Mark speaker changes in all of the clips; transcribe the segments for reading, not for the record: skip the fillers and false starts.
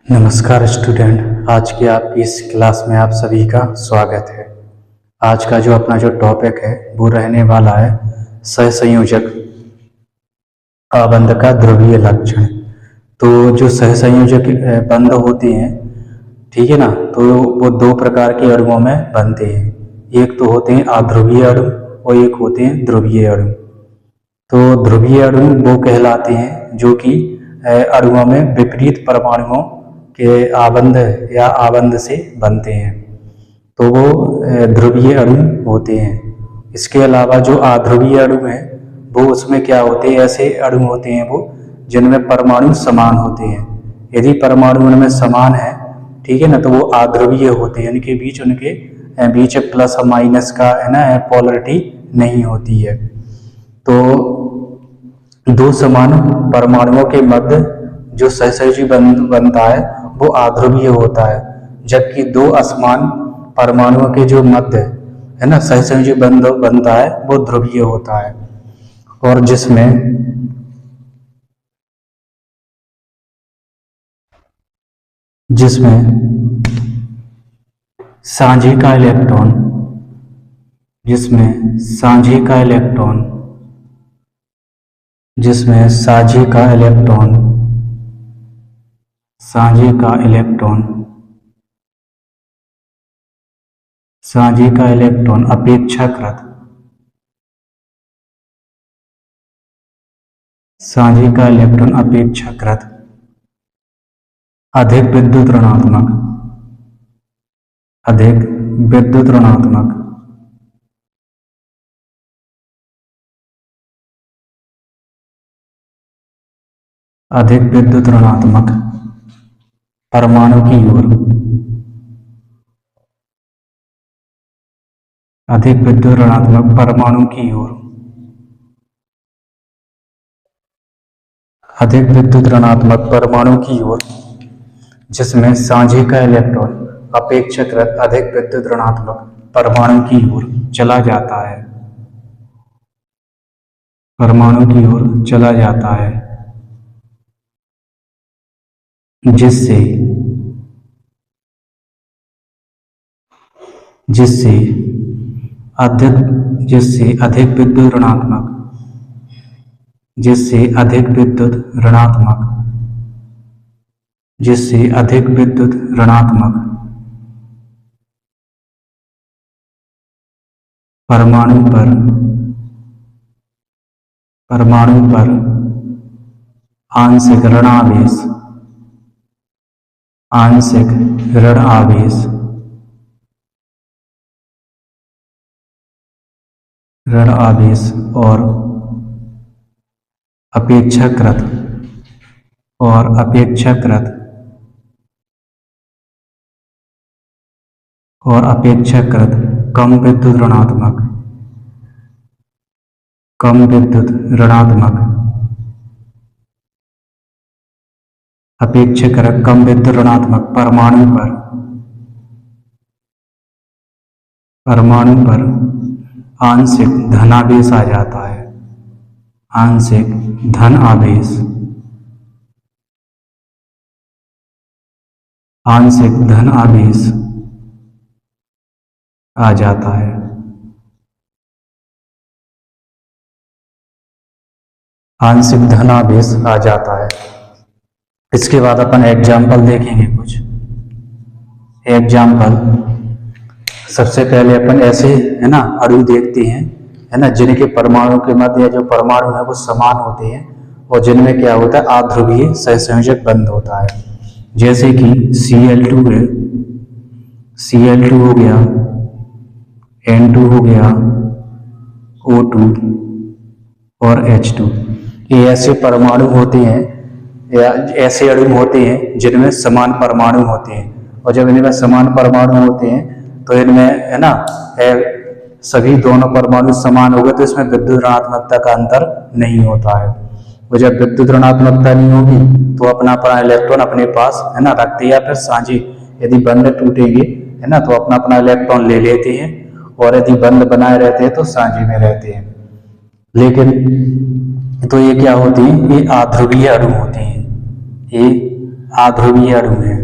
Speaker 1: नमस्कार स्टूडेंट, आज की आपकी इस क्लास में आप सभी का स्वागत है। आज का जो अपना टॉपिक है वो रहने वाला है सहसंयोजक बंध का ध्रुवीय लक्षण। तो जो सहसंयोजक बंध होते हैं, ठीक है ना, तो वो दो प्रकार के अणुओं में बनते हैं। एक तो होते हैं अध्रुवीय अणु और एक होते हैं ध्रुवीय अणु। तो ध्रुवीय अणु वो कहलाते हैं जो कि अणुओं में विपरीत परमाणुओं के आबंध या आबंध से बनते हैं, तो वो ध्रुवीय अणु होते हैं। इसके अलावा जो अध्रुवीय अणु हैं वो उसमें क्या होते हैं, ऐसे अणु होते हैं वो जिनमें परमाणु समान होते हैं। यदि परमाणु उनमें समान है, ठीक है ना, तो वो अध्रुवीय होते हैं, इनके बीच प्लस और माइनस का है ना पोलरिटी नहीं होती है। तो दो समान परमाणुओं के मध्य जो सहसंयोजी बंध बनता है वो अध्रुवीय होता है, जबकि दो असमान परमाणुओं के जो मध्य है ना सहसंयोजी बंध बनता है वो ध्रुवीय होता है। और जिसमें साझे का इलेक्ट्रॉन जिसमें साझे का इलेक्ट्रॉन अपेक्षाकृत अधिक विद्युत ऋणात्मक परमाणु की ओर जिसमें साझे का इलेक्ट्रॉन अपेक्षाकृत अधिक विद्युत ऋणात्मक परमाणु की ओर चला जाता है, जिससे अधिक विद्युत ऋणात्मक परमाणु पर आंशिक ऋण आवेश और अपेक्षाकृत कम विद्युत ऋणात्मक परमाणु पर आंशिक धनावेश आ जाता है, आंशिक धन आवेश आ जाता है। इसके बाद अपन एग्जाम्पल देखेंगे कुछ एग्जाम्पल। सबसे पहले अपन ऐसे है ना अणु देखते हैं, है ना, जिनके परमाणु के मध्य जो परमाणु है वो समान होते हैं और जिनमें क्या होता है अध्रुवीय सहसंयोजक बंध होता है। जैसे कि Cl2 है, Cl2 हो गया, N2 हो गया, O2 और H2। ये ऐसे परमाणु होते हैं या ऐसे अणु होते हैं जिनमें समान परमाणु होते हैं, और जब इनमें समान परमाणु होते हैं तो इनमें है ना सभी दोनों परमाणु समान हो गए तो इसमें विद्युत ऋणात्मकता का अंतर नहीं होता है। और जब विद्युत ऋणात्मकता नहीं होगी तो अपना इलेक्ट्रॉन अपने पास है ना रखते या फिर साझे, यदि बंध टूटेंगे है ना तो अपना इलेक्ट्रॉन ले लेते हैं, और यदि बंध बनाए रहते हैं तो साझे में रहते हैं। लेकिन तो ये क्या होती है, ये अध्रुवीय अणु होते हैं, ये अध्रुवीय अणु है।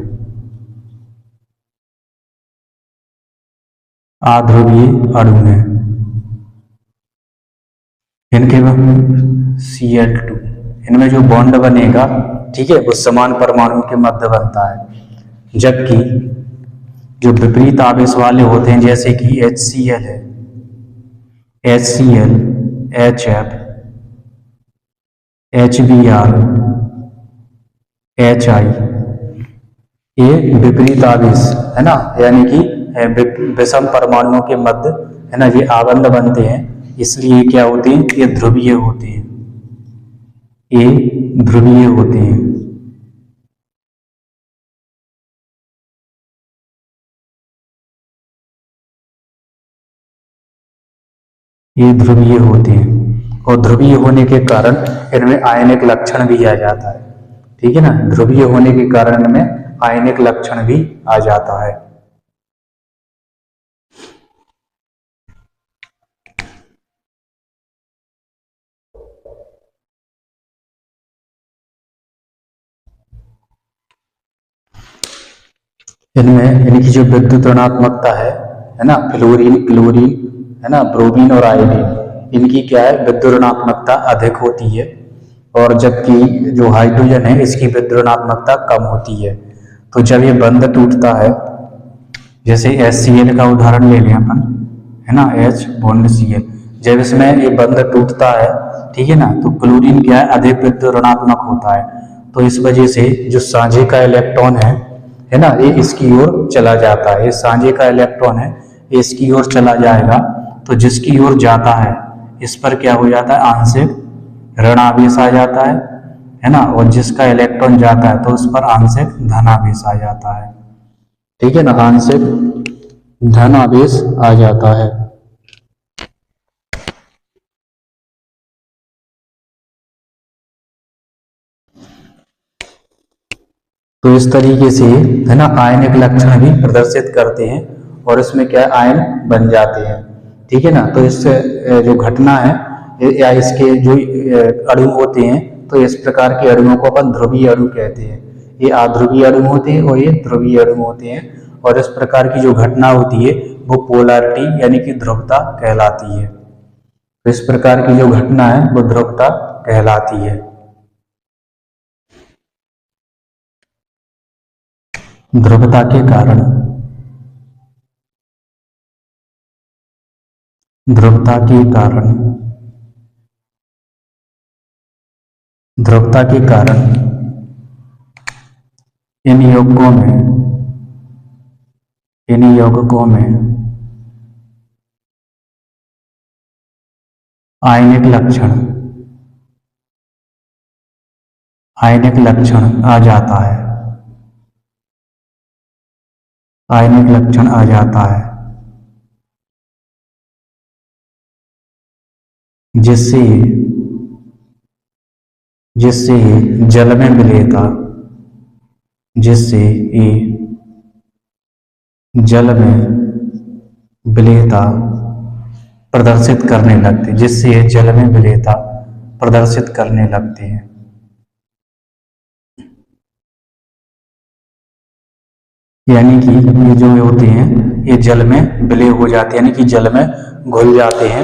Speaker 1: अध्रुवीय अणु हैं। इनके Cl2, इनमें जो बॉन्ड बनेगा, ठीक है, वो समान परमाणु के मध्य बनता है। जबकि जो विपरीत आवेश वाले होते हैं, जैसे कि HCl है, HCl, HF, HBr, HI, ये विपरीत आवेश है ना, यानी कि विषम परमाणुओं के मध्य, है ना, ये आबंध बनते हैं। इसलिए क्या होते हैं, ये ध्रुवीय होते हैं, ये ध्रुवीय होते हैं। ये ध्रुवीय होते हैं और ध्रुवीय होने के कारण इनमें आयनिक लक्षण भी आ जाता है। ठीक है ना, ध्रुवीय होने के कारण इनमें आयनिक लक्षण भी आ जाता है। इनमें इनकी जो विद्युत ऋणात्मकता है ना, फ्लोरीन, क्लोरीन, है ना, ब्रोमीन और आयोडीन, इनकी क्या है, विद्युत ऋणात्मकता अधिक होती है। और जबकि जो हाइड्रोजन है, इसकी विद्युत ऋणात्मकता कम होती है। तो जब ये बंध टूटता है, जैसे HCl का उदाहरण ले लें अपन, है ना, H बॉन्ड Cl, जब इसमें ये बंध टूटता है, ठीक है ना, तो क्लोरीन क्या है, अधिक विद्युत ऋणात्मक होता है। तो इस वजह से जो साझे का इलेक्ट्रॉन है ना, ये इसकी ओर चला जाता है। ये साझे का इलेक्ट्रॉन है, ये इसकी ओर चला जाएगा। तो जिसकी ओर जाता है, इस पर क्या हो जाता है, आंशिक ऋण आवेश आ जाता है ना, और जिसका इलेक्ट्रॉन जाता है तो उस पर आंशिक धन आवेश आ जाता है। ठीक है ना, आंशिक धन आवेश आ जाता है। तो इस तरीके से, है ना, आयनिक लक्षण भी प्रदर्शित करते हैं और इसमें क्या आयन बन जाते हैं। ठीक है ना, तो इससे जो घटना है या इसके जो अणु होते हैं, तो इस प्रकार के अणुओं को अपन ध्रुवीय अणु कहते हैं। ये अध्रुवीय अणु होते हैं और ये ध्रुवीय अणु होते हैं। और इस प्रकार की जो घटना होती है वो पोलैरिटी यानी कि ध्रुवता कहलाती है। तो इस प्रकार की जो घटना है वो ध्रुवता कहलाती है। ध्रुवता के कारण, ध्रुवता के कारण, ध्रुवता के कारण इन यौगिकों में आयनिक लक्षण आ जाता है। आयनिक लक्षण आ जाता है, जिससे जल में विलेयता, जिससे ये जल में विलेयता प्रदर्शित करने लगते, जिससे ये जल में विलेयता प्रदर्शित करने लगते हैं। यानी कि ये जो होते हैं ये जल में विलय हो जाते हैं, यानी कि जल में घुल जाते हैं।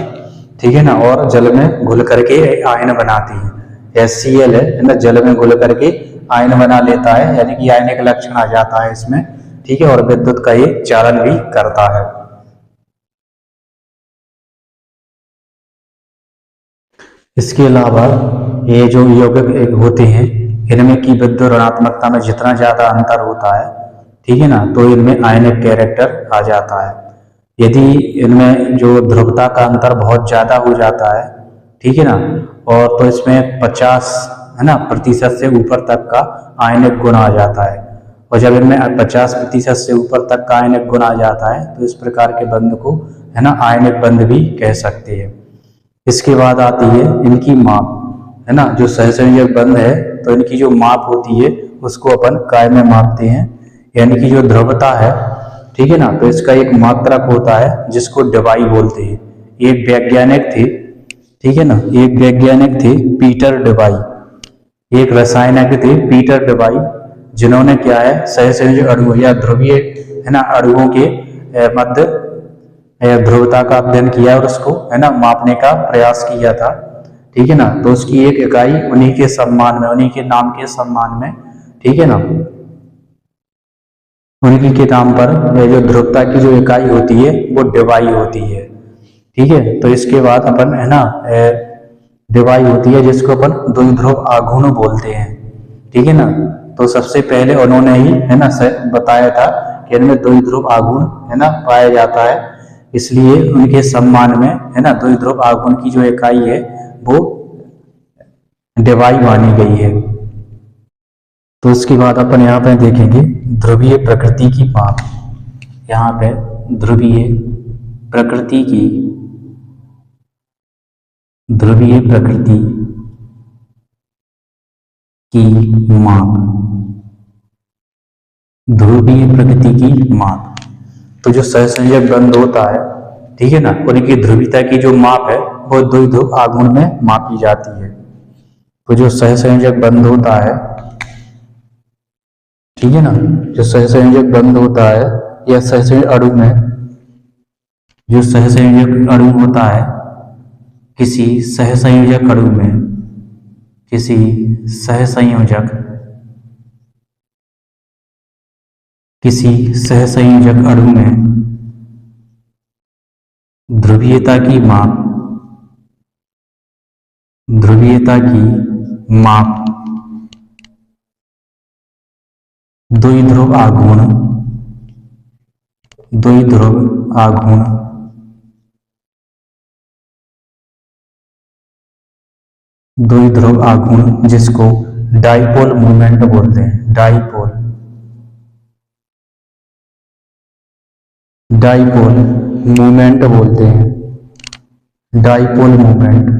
Speaker 1: ठीक है ना, और जल में घुल करके आयन बनाते हैं। HCl है ना, जल में घुल करके आयन बना लेता है, यानी कि आयनिक लक्षण आ जाता है इसमें। ठीक है, और विद्युत का ये चालन भी करता है। इसके अलावा ये जो यौगिक होते हैं, इनमें की विद्युत ऋणात्मकता में जितना ज्यादा अंतर होता है, ठीक है ना, तो इनमें आयनिक कैरेक्टर आ जाता है। यदि इनमें जो ध्रुवता का अंतर बहुत ज्यादा हो जाता है, ठीक है ना, और तो इसमें 50, है ना, प्रतिशत से ऊपर तक का आयनिक गुण आ जाता है। और जब इनमें 50% से ऊपर तक का आयनिक गुण आ जाता है, तो इस प्रकार के बंध को, है ना, आयनिक बंध भी कह सकते हैं। इसके बाद आती है इनकी माप, है ना, जो सहसंयोजक बंध है, तो इनकी जो माप होती है उसको अपन काय में मापते हैं, यानी कि जो ध्रुवता है, ठीक है ना, तो इसका एक मात्रक होता है जिसको डिबाई बोलते हैं। एक वैज्ञानिक थे, ठीक है ना, एक वैज्ञानिक थे पीटर डिबाई, एक रसायनज्ञ थे पीटर डिबाई, जिन्होंने क्या है सहसंयोजक अणु या ध्रुवीय, है ना, अणुओं के मध्य ध्रुवता का अध्ययन किया और उसको है ना मापने का प्रयास किया था। ठीक है ना, तो उसकी एक इकाई उन्हीं के सम्मान में, उन्हीं के नाम के सम्मान में, ठीक है ना, उनकी के नाम पर जो ध्रुवता की जो इकाई होती है वो डिवाई होती है। ठीक है, तो इसके बाद अपन है ना डिवाई होती है जिसको अपन द्विध्रुव आघूर्ण बोलते हैं। ठीक है ना, तो सबसे पहले उन्होंने ही है ना बताया था कि इनमें द्विध्रुव आघूर्ण है ना पाया जाता है, इसलिए उनके सम्मान में है ना द्विध्रुव आघूर्ण की जो इकाई है वो डिवाई मानी गई है। तो उसके बाद अपन यहाँ पे देखेंगे ध्रुवीय प्रकृति की माप। यहाँ पे ध्रुवीय प्रकृति की ध्रुवीय प्रकृति की माप, ध्रुवीय प्रकृति की माप। तो जो सहसंयोजक बंध होता है, ठीक है ना, उनकी ध्रुवीयता की जो माप है वो द्विध्रुव आघूर्ण में मापी जाती है। तो जो सहसंयोजक बंध होता है, ठीक है ना, जो सहसंयोजक बंध होता है या सहसंयोजक अणु में, जो सहसंयोजक अणु होता है किसी सहसंयोजक अणु में, किसी सहसंयोजक किसी सहसंयोजक अणु में ध्रुवीयता की माप, ध्रुवीयता की माप द्विध्रुव आघूर्ण, द्विध्रुव आघूर्ण, द्विध्रुव आघूर्ण जिसको डाइपोल मूवमेंट बोलते हैं, डाइपोल, डाइपोल मूवमेंट बोलते हैं, डाइपोल मूवमेंट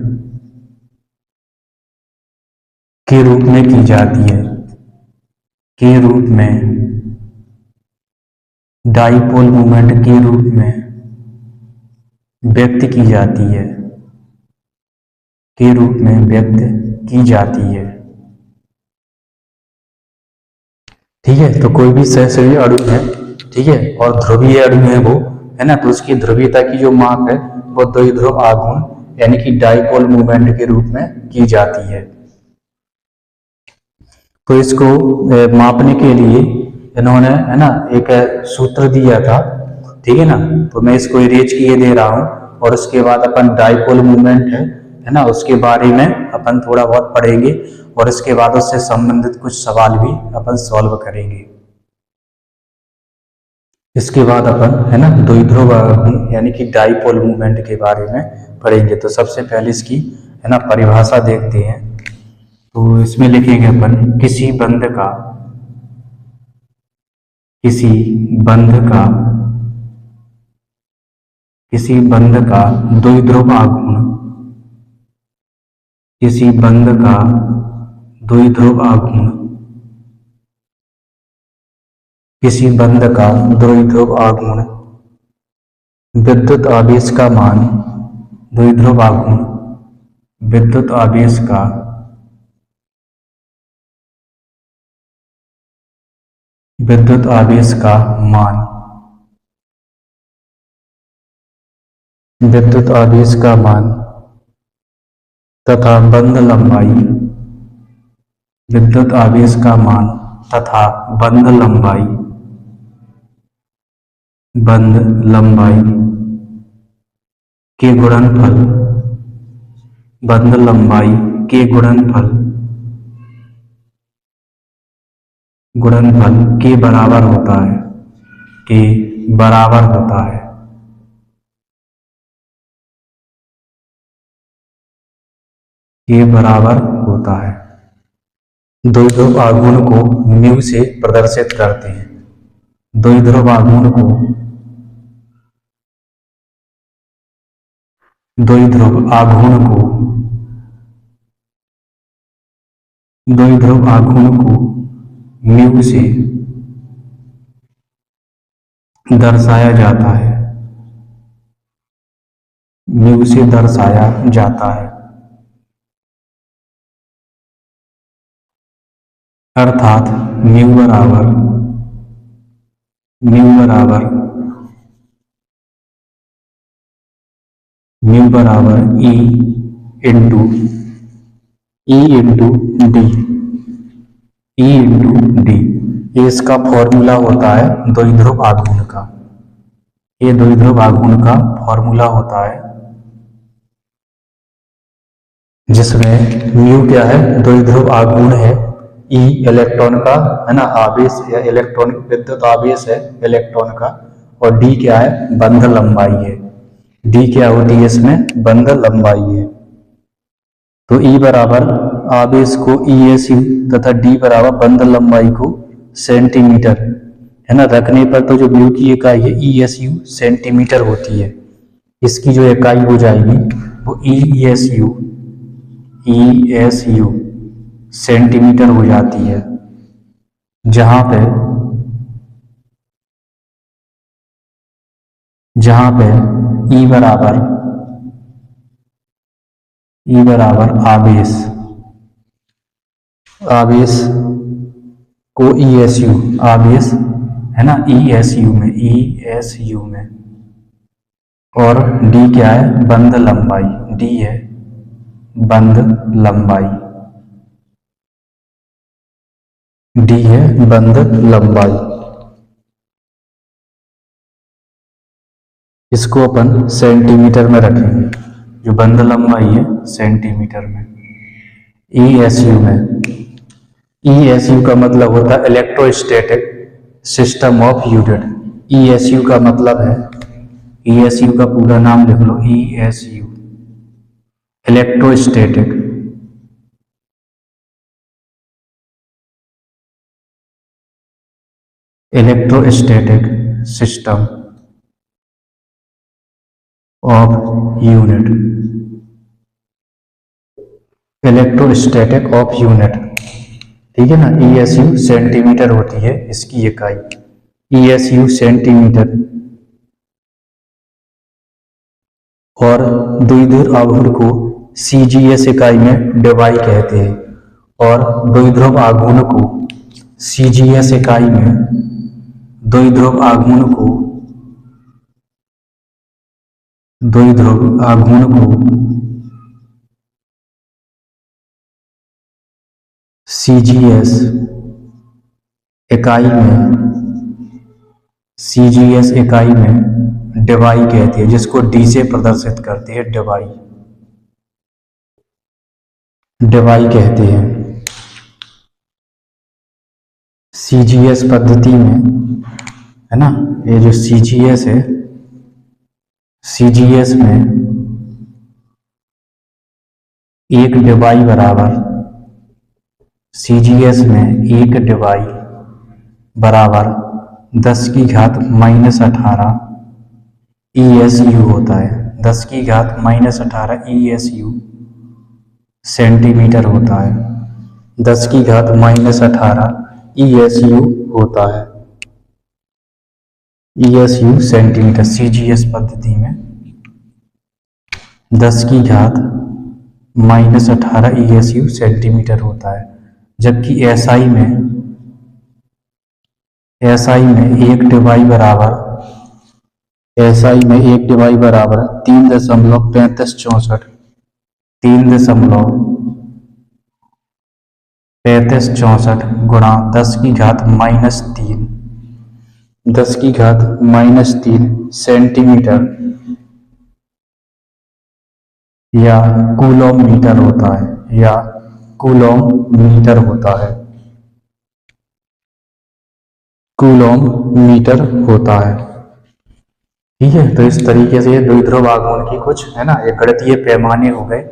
Speaker 1: के रूप में की जाती है, के रूप में, डाइपोल मूवमेंट के रूप में व्यक्त की जाती है, के रूप में व्यक्त की जाती है। ठीक है, तो कोई भी सहसंयोजक अणु है, ठीक है, और ध्रुवीय अणु है वो, है ना, तो उसकी ध्रुवीयता की जो माप है वो द्विध्रुव आघूर्ण यानी कि डाइपोल मूवमेंट के रूप में की जाती है। तो इसको मापने के लिए इन्होंने है ना एक सूत्र दिया था। ठीक है ना, तो मैं इसको इरेज किए दे रहा हूं और उसके बाद अपन डाइपोल मूवमेंट है ना उसके बारे में अपन थोड़ा बहुत पढ़ेंगे और इसके बाद उससे संबंधित कुछ सवाल भी अपन सॉल्व करेंगे। इसके बाद अपन है ना द्विध्रुव आघूर्ण यानी कि डाइपोल मूवमेंट के बारे में पढ़ेंगे। तो सबसे पहले इसकी है ना परिभाषा देखते हैं। तो इसमें लिखेंगे अपन किसी बंध का, किसी बंध का, किसी बंध का द्विध्रुव आघूर्ण, किसी बंध का द्विध्रुव आघूर्ण, किसी बंध का द्विध्रुव आघूर्ण विद्युत आवेश का मान, द्विध्रुव आघूर्ण विद्युत आवेश का, विद्युत आवेश का मान, विद्युत आवेश का मान तथा बंध लंबाई, विद्युत आवेश का मान तथा बंध लंबाई, बंध लंबाई के गुणनफल, बंध लंबाई के गुणनफल, गुणनफल के बराबर होता है, के बराबर होता है, के बराबर होता है। द्विध्रुव आघूर्ण को म्यू से प्रदर्शित करते हैं, द्विध्रुव आघूर्ण को, द्विध्रुव आघूर्ण को, द्विध्रुव आघूर्ण को म्यू से दर्शाया जाता है, म्यू से दर्शाया जाता है, अर्थात म्यू बराबर, म्यू बराबर म्यू बराबर इंटू डी, डी। ये इसका फॉर्मूला होता है द्विध्रुव आघूर्ण का, ये द्विध्रुव आघूर्ण का फॉर्मूला होता है, जिसमें म्यू क्या है, द्विध्रुव आघूर्ण है, ई इलेक्ट्रॉन का है ना आवेश या इलेक्ट्रॉन विद्युत आवेश है इलेक्ट्रॉन का, और डी क्या है, बंध लंबाई है। डी क्या होती है इसमें, बंध लंबाई है। तो ई बराबर आवेश को ESU तथा डी बराबर बंध लंबाई को सेंटीमीटर है ना रखने पर तो जो म्यू की इकाई है ESU सेंटीमीटर होती है। इसकी जो इकाई हो जाएगी वो ESU सेंटीमीटर हो जाती है, जहां पे ई बराबर आवेश को ESU आवेश है ना ESU में, और डी क्या है, बंध लंबाई, डी है बंध लंबाई, डी है बंध लंबाई। इसको अपन सेंटीमीटर में रखेंगे, जो बंध लंबाई है सेंटीमीटर में। ESU का मतलब होता है electrostatic system of unit. ESU का मतलब है, ESU का पूरा नाम लिख लो, ESU electrostatic system of unit, electrostatic of unit, ठीक है ना। ESU सेंटीमीटर होती है इसकी इकाई, ESU सेंटीमीटर। और द्विध्रुव आघूर्ण को CGS इकाई में डिवाइड कहते हैं, और द्विध्रुव आघूर्ण को CGS इकाई में, द्विध्रुव आघूर्ण को CGS इकाई में डिवाई कहती है, जिसको डी से प्रदर्शित करते हैं, डिवाई कहते हैं। CGS पद्धति में है ना, ये जो CGS है, CGS में एक डिवाई बराबर, CGS में एक डिवाई बराबर 10⁻18 ESU होता है, 10⁻18 ESU सेंटीमीटर होता है, 10⁻18 ESU होता है, ESU सेंटीमीटर। CGS पद्धति में 10⁻18 ESU सेंटीमीटर होता है, जबकि SI में एक डिवाई बराबर 3.3564 गुणा 10⁻³ सेंटीमीटर या कूलॉम मीटर होता है, कूलॉम मीटर होता है। ठीक है, तो इस तरीके से द्विध्रुव आघूर्ण की कुछ है ना ये गणितीय पैमाने हो गए।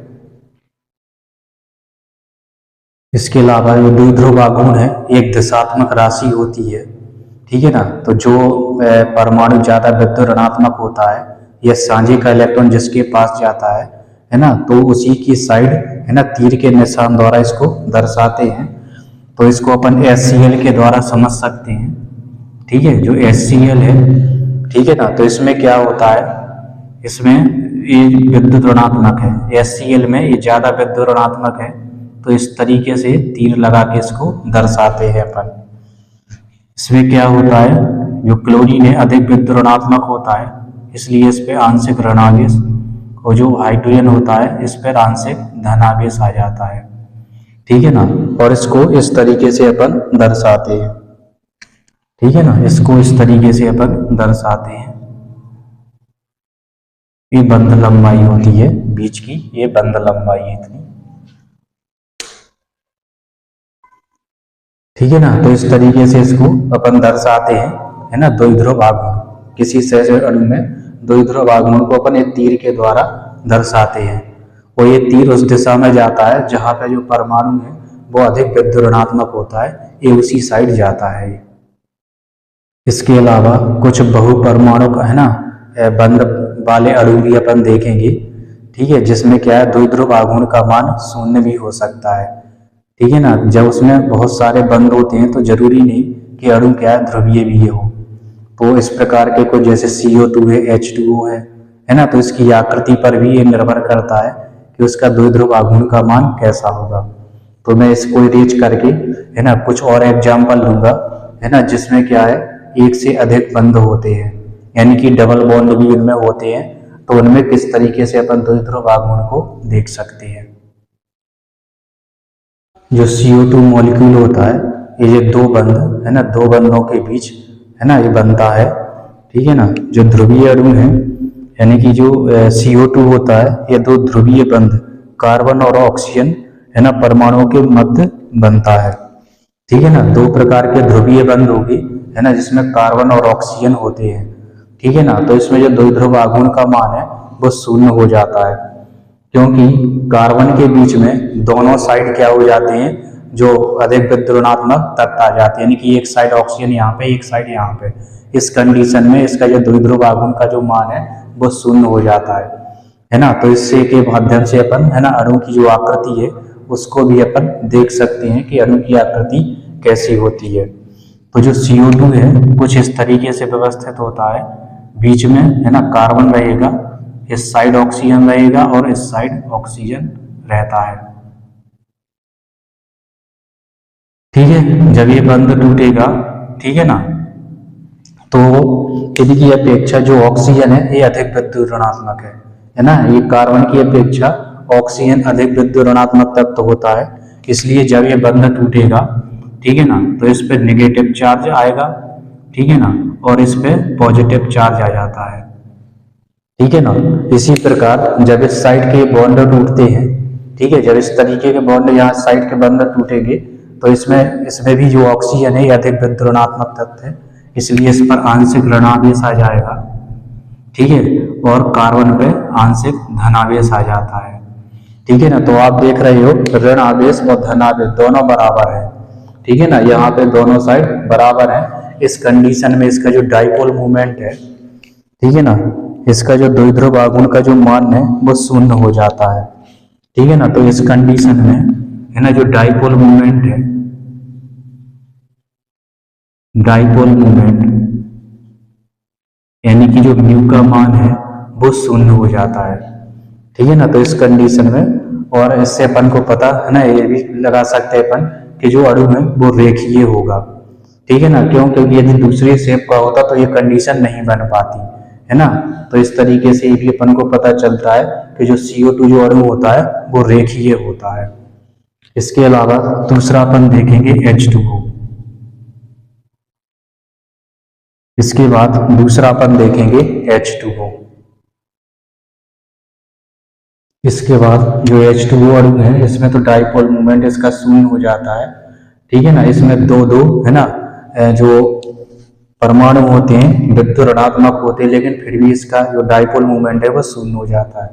Speaker 1: इसके अलावा जो द्विध्रुव आघूर्ण है एक दिशात्मक राशि होती है, ठीक है ना। तो जो परमाणु ज्यादा विद्युत ऋणात्मक होता है या साझे का इलेक्ट्रॉन जिसके पास जाता है ना, तो उसी की साइड है ना तीर के निशान द्वारा इसको दर्शाते हैं। तो इसको अपन HCl के द्वारा समझ सकते हैं, ठीक है, जो HCl है, ठीक है ना। तो इसमें क्या होता है, इसमें ये विद्युत ऋणात्मक है, HCl में ये ज्यादा विद्युत ऋणात्मक है, तो इस तरीके से तीर लगा के इसको दर्शाते हैं अपन। इसमें क्या होता है, जो क्लोरीन है अधिक विद्युत ऋणात्मक होता है, इसलिए इस पे आंशिक ऋणावेश और जो हाइड्रोजन होता है इस पर आंशिक धनावेश आ जाता है, ठीक है ना। और इसको इस तरीके से अपन दर्शाते हैं, ठीक है ना, इसको इस तरीके से अपन दर्शाते हैं। ये बंध लंबाई होती है बीच की, ये बंध लंबाई है इतनी, ठीक है ना। तो इस तरीके से इसको अपन दर्शाते हैं, है ना। द्विध्रुव आघूर्ण, किसी सहज अणु में द्विध्रुव आघूर्ण को अपन एक तीर के द्वारा दर्शाते हैं, और ये तीर उस दिशा में जाता है जहां पे जो परमाणु है वो अधिक विद्युत ऋणात्मक होता है, ये उसी साइड जाता है। इसके अलावा कुछ बहुपरमाणु का, है ना, बंध वाले अणु भी अपन देखेंगे, ठीक है, जिसमें क्या है द्विध्रुव आघूर्ण का मान शून्य भी हो सकता है, ठीक है ना। जब उसमें बहुत सारे बंध होते हैं तो जरूरी नहीं कि अणु क्या है ध्रुवीय भी हो। तो इस प्रकार के कुछ जैसे CO2 है, H2O है ना, तो इसकी आकृति पर भी ये निर्भर करता है कि उसका द्विध्रुव आघूर्ण का मान कैसा होगा। तो मैं इसको इरेज करके, है ना, कुछ और एग्जाम्पल लूंगा, है ना, जिसमें क्या है एक से अधिक बंध होते हैं, यानी कि डबल बॉन्ड भी इनमें होते हैं, तो उनमें किस तरीके से अपन द्विध्रुव आघूर्ण को देख सकते हैं। जो CO2 मॉलिक्यूल होता है, ये दो बंध, है ना, दो बंधों के बीच, है ना, ये बनता है, ठीक है ना। जो ध्रुवीय अणु है, यानी कि जो CO2 होता है, ये दो ध्रुवीय बंध कार्बन और ऑक्सीजन, है ना, परमाणुओं के मध्य बनता है, ठीक है ना। दो प्रकार के ध्रुवीय बंध होगी, है ना, जिसमें कार्बन और ऑक्सीजन होते हैं, ठीक है ना। तो इसमें जो द्विध्रुव आघूर्ण का मान है वो शून्य हो जाता है, क्योंकि कार्बन के बीच में दोनों साइड क्या हो जाते हैं, जो अधिक विद्युत ऋणात्मक तत्व आ जाते हैं, यानी कि एक साइड ऑक्सीजन यहाँ पे, एक साइड यहाँ पे। इस कंडीशन में इसका जो द्विध्रुव आघूर्ण का जो मान है वो शून्य हो जाता है ना। तो इससे के माध्यम से अपन, है ना, अणु की जो आकृति है उसको भी अपन देख सकते हैं कि अणु की आकृति कैसी होती है। तो जो CO2 है कुछ इस तरीके से व्यवस्थित होता है, बीच में, है ना, कार्बन रहेगा, इस साइड ऑक्सीजन रहेगा और इस साइड ऑक्सीजन रहता है, ठीक है। जब ये बंध टूटेगा, ठीक है ना, तो यदि की अपेक्षा जो ऑक्सीजन है ये अधिक विद्युत ऋणात्मक है ना। ये कार्बन की अपेक्षा ऑक्सीजन अधिक विद्युत ऋणात्मक तत्व होता है, इसलिए जब ये बंध टूटेगा, ठीक है ना, तो इस पे नेगेटिव चार्ज आएगा, ठीक है ना, और इस पे पॉजिटिव चार्ज आ जाता है, ठीक है ना। इसी प्रकार जब इस साइड के बॉन्ड टूटते हैं, ठीक है, जब इस तरीके के बॉन्ड यहाँ साइड के बंध टूटेंगे तो इसमें भी जो ऑक्सीजन है ये अधिक विद्युत ऋणात्मक तत्व है, इसलिए इस पर आंशिक ऋणावेश आ जाएगा, ठीक है, और कार्बन पे आंशिक धनावेश आ जाता है, ठीक है ना। तो आप देख रहे हो ऋण आवेश और धनावेश दोनों बराबर है, ठीक है ना, यहाँ पे दोनों साइड बराबर है। इस कंडीशन में इसका जो डाइपोल मूवमेंट है, ठीक है ना, इसका जो द्विध्रुव आघूर्ण का जो मान है वो शून्य हो जाता है, ठीक है ना। तो इस कंडीशन में, है ना, जो डाइपोल मूवमेंट है, डाइपोल मूवमेंट यानी कि जो म्यू का मान है वो शून्य हो जाता है, ठीक है ना। तो इस कंडीशन में, और इससे अपन को पता है ना, ये भी लगा सकते हैं अपन कि जो अणु है वो रेखीय होगा, ठीक है ना। क्यों? क्योंकि यदि दूसरी शेप का होता तो ये कंडीशन नहीं बन पाती, है ना। तो इस तरीके से भी अपन को पता चलता है कि जो CO2 जो अणु होता है वो रेखीय होता है। इसके अलावा दूसरा अपन देखेंगे H2O। इसके बाद दूसरा अपन देखेंगे H2O। इसके बाद जो H2O अणु है इसमें तो डाइपोल मूवमेंट इसका शून्य हो जाता है, ठीक है ना। इसमें दो दो, है ना, जो परमाणु होते हैं विद्युत ऋणात्मक होते हैं, लेकिन फिर भी इसका जो डाइपोल मूवमेंट है वो शून्य हो जाता है।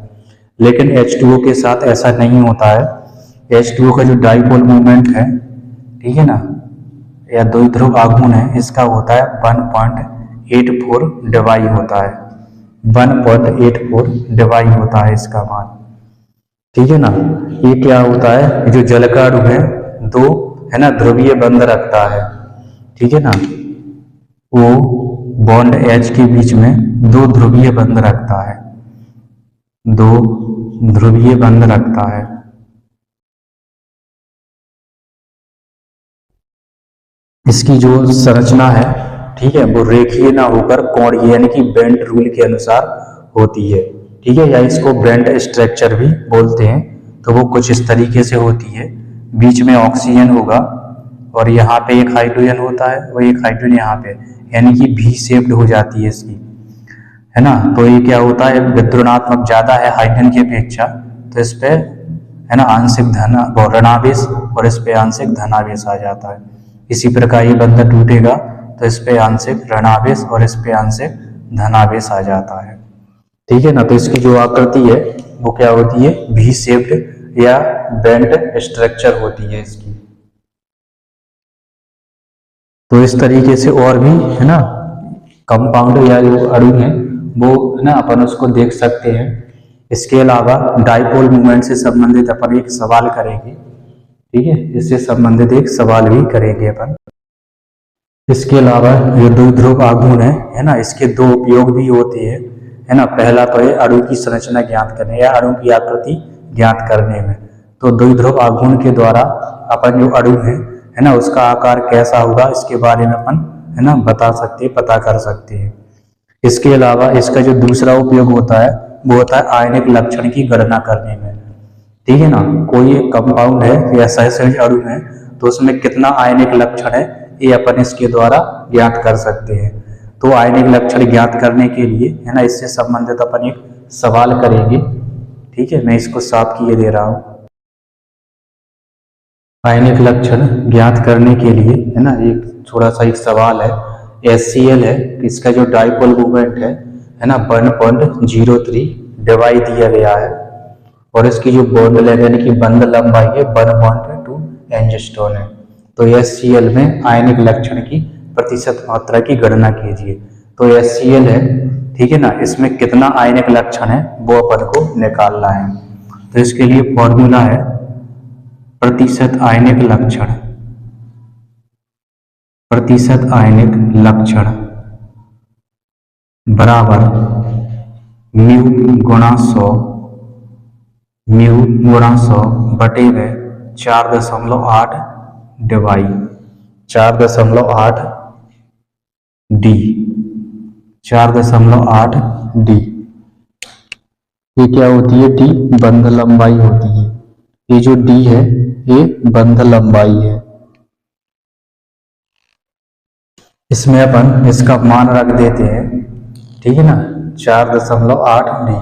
Speaker 1: लेकिन H2O के साथ ऐसा नहीं होता है। H2O का जो डाइपोल मूवमेंट है, ठीक है ना, या द्विध्रुव आघूर्ण है, इसका होता है 1.84 डिवाई होता है, 1.84 डिवाई होता है इसका मान, ठीक है ना। ये क्या होता है, जो जल का अणु है दो, है ना, ध्रुवीय बंध रखता है, ठीक है ना, वो बॉन्ड H के बीच में दो ध्रुवीय बंध रखता है, दो ध्रुवीय बंध रखता है। इसकी जो संरचना है, ठीक है, वो रेखीय ना होकर कोणीय यानी कि बेंट रूल के अनुसार होती है, ठीक है, या इसको ब्रेंड स्ट्रक्चर भी बोलते हैं। तो वो कुछ इस तरीके से होती है, बीच में ऑक्सीजन होगा और यहाँ पे एक हाइड्रोजन होता है, वो एक हाइड्रोजन यहाँ पे, यानी कि भी शेप्ड हो जाती है इसकी, है ना। तो ये क्या होता है, विद्युणात्मक ज्यादा है हाइड्रोजन की अपेक्षा, तो इस पे है ना आंशिक ऋणावेश और इस पे आंशिक धनावेश आ जाता है। इसी प्रकार ये बंधन टूटेगा तो इस पे आंशिक ऋणावेश और इस पे आंशिक धनावेश आ जाता है, ठीक है ना। तो इसकी जो आकृति है वो क्या होती है, भी शेप्ड या बेंड स्ट्रक्चर होती है इसकी। तो इस तरीके से और भी है ना कंपाउंड या जो अणु है वो है ना अपन उसको देख सकते हैं। इसके अलावा डाइपोल मूवमेंट से संबंधित अपन एक सवाल करेंगे, ठीक है, इससे संबंधित एक सवाल भी करेंगे अपन। इसके अलावा ये द्विध्रुव आघूर्ण है ना, इसके दो उपयोग भी होते हैं, है ना। पहला तो है अणु की संरचना ज्ञात करने या अणु की आकृति ज्ञात करने में। तो द्विध्रुव आघूर्ण के द्वारा अपन जो अणु है ना, उसका आकार कैसा होगा इसके बारे में अपन है ना बता सकते हैं, पता कर सकते हैं। इसके अलावा इसका जो दूसरा उपयोग होता है वो होता है आयनिक लक्षण की गणना करने में, ठीक है ना। कोई कंपाउंड है या सहसंयोजी अणु है तो उसमें कितना आयनिक लक्षण है ये अपन इसके द्वारा ज्ञात कर सकते हैं। तो आयनिक लक्षण ज्ञात करने के लिए है ना इससे संबंधित अपन एक सवाल करेंगे, ठीक है। मैं इसको साफ किए दे रहा हूं। आयनिक लक्षण ज्ञात करने के लिए है ना एक थोड़ा सा एक सवाल है। HCl है, इसका जो डाइपोल मूवमेंट है ना 1.03 डिवाई दिया गया है और इसकी जो बॉन्ड लेंथ यानी कि बंध लंबाई है 1.2 एंगस्ट्रॉन है। तो HCl में आयनिक लक्षण की प्रतिशत मात्रा की गणना कीजिए। तो HCl है, ठीक है ना, इसमें कितना आयनिक लक्षण है वो अपन को निकालना है। तो इसके लिए फॉर्मूला है प्रतिशत आयनिक लक्षण, प्रतिशत आयनिक लक्षण बराबर म्यू गुणा 100, म्यू गुणा 100 बटे में 4.8 डिवाई 4.8 डी, 4.8 डी। ये क्या होती है, डी बंध लंबाई होती है। ये जो डी है ये बंध लंबाई है। इसमें अपन इसका मान रख देते हैं, ठीक है ना, 4.8 डी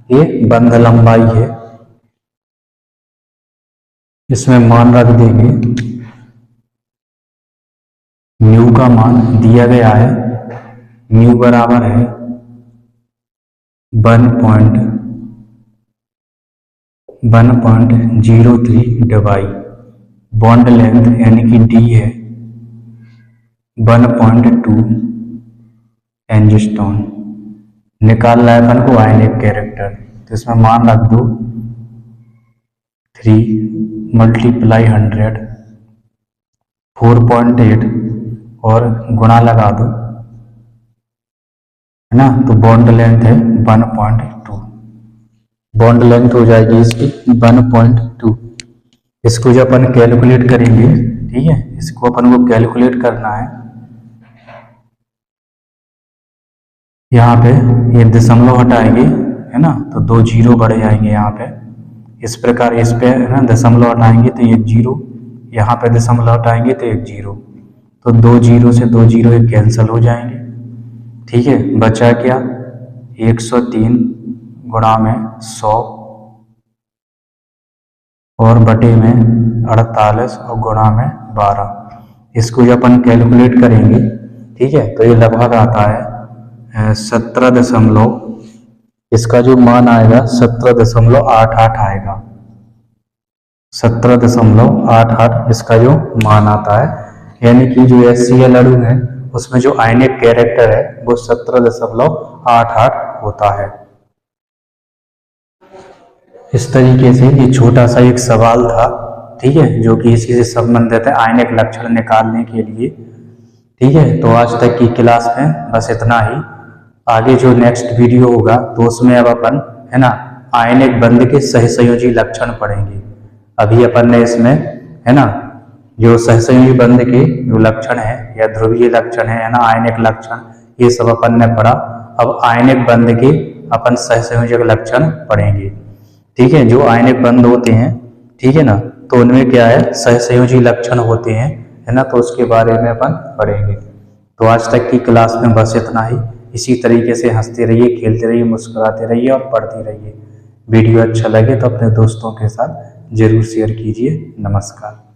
Speaker 1: ये बंध लंबाई है। इसमें मान रख देंगे, म्यू का मान दिया गया है, म्यू बराबर है 1.03 डिवाई बॉन्ड लेंथ यानी कि डी है 1.2 एंगस्ट्रॉन। निकालना है अपन को आयनिक कैरेक्टर, तो इसमें मान रख दो 3 × 100 4.8 और गुणा लगा दो, है ना। तो बॉन्ड लेंथ है 1.2, बॉन्ड लेंथ हो जाएगी इसकी 1.2। इसको जो अपन कैलकुलेट करेंगे, ठीक है, इसको अपन को कैलकुलेट करना है। यहाँ पे ये दशमलव हटाएंगे, है ना, तो 2 जीरो बढ़ जाएंगे यहाँ पे। इस प्रकार इस पे है ना दशमलव हटाएंगे तो 1 जीरो, यहाँ पे दशमलव हटाएंगे तो 1 जीरो, तो 2 जीरो से 2 जीरो कैंसिल हो जाएंगे, ठीक है। बचा क्या 103 गुणा में 100 और बटे में 48 और गुणा में 12। इसको जब अपन कैलकुलेट करेंगे, ठीक है, तो ये लगभग आता है 17 इसका जो मान आएगा 17.88 आएगा, 17.88 इसका जो मान आता है। यानी कि जो HCl अणु है उसमें जो आयनिक कैरेक्टर है वो 17.88 होता है। इस तरीके से ये छोटा सा एक सवाल था, ठीक है, जो कि इसी से संबंधित है आयनिक लक्षण निकालने के लिए, ठीक है। तो आज तक की क्लास में बस इतना ही। आगे जो नेक्स्ट वीडियो होगा तो उसमें अब अपन है ना आयनिक बंध के सहसंयोजी लक्षण पढ़ेंगे। अभी अपन ने इसमें है ना जो सहसंयोजी बंध के जो लक्षण है या ध्रुवीय लक्षण है ना आयनिक लक्षण, ये सब अपन ने पढ़ा। अब आयनिक बंध के अपन सहसंयोजक लक्षण पढ़ेंगे। ठीक है, जो आयनिक बंध होते हैं, ठीक है ना, तो उनमें क्या है, सहसंयोजी लक्षण होते हैं, है ना, तो उसके बारे में अपन पढ़ेंगे। तो आज तक की क्लास में बस इतना ही। इसी तरीके से हंसते रहिए, खेलते रहिए, मुस्कुराते रहिए और पढ़ते रहिए। वीडियो अच्छा लगे तो अपने दोस्तों के साथ जरूर शेयर कीजिए। नमस्कार।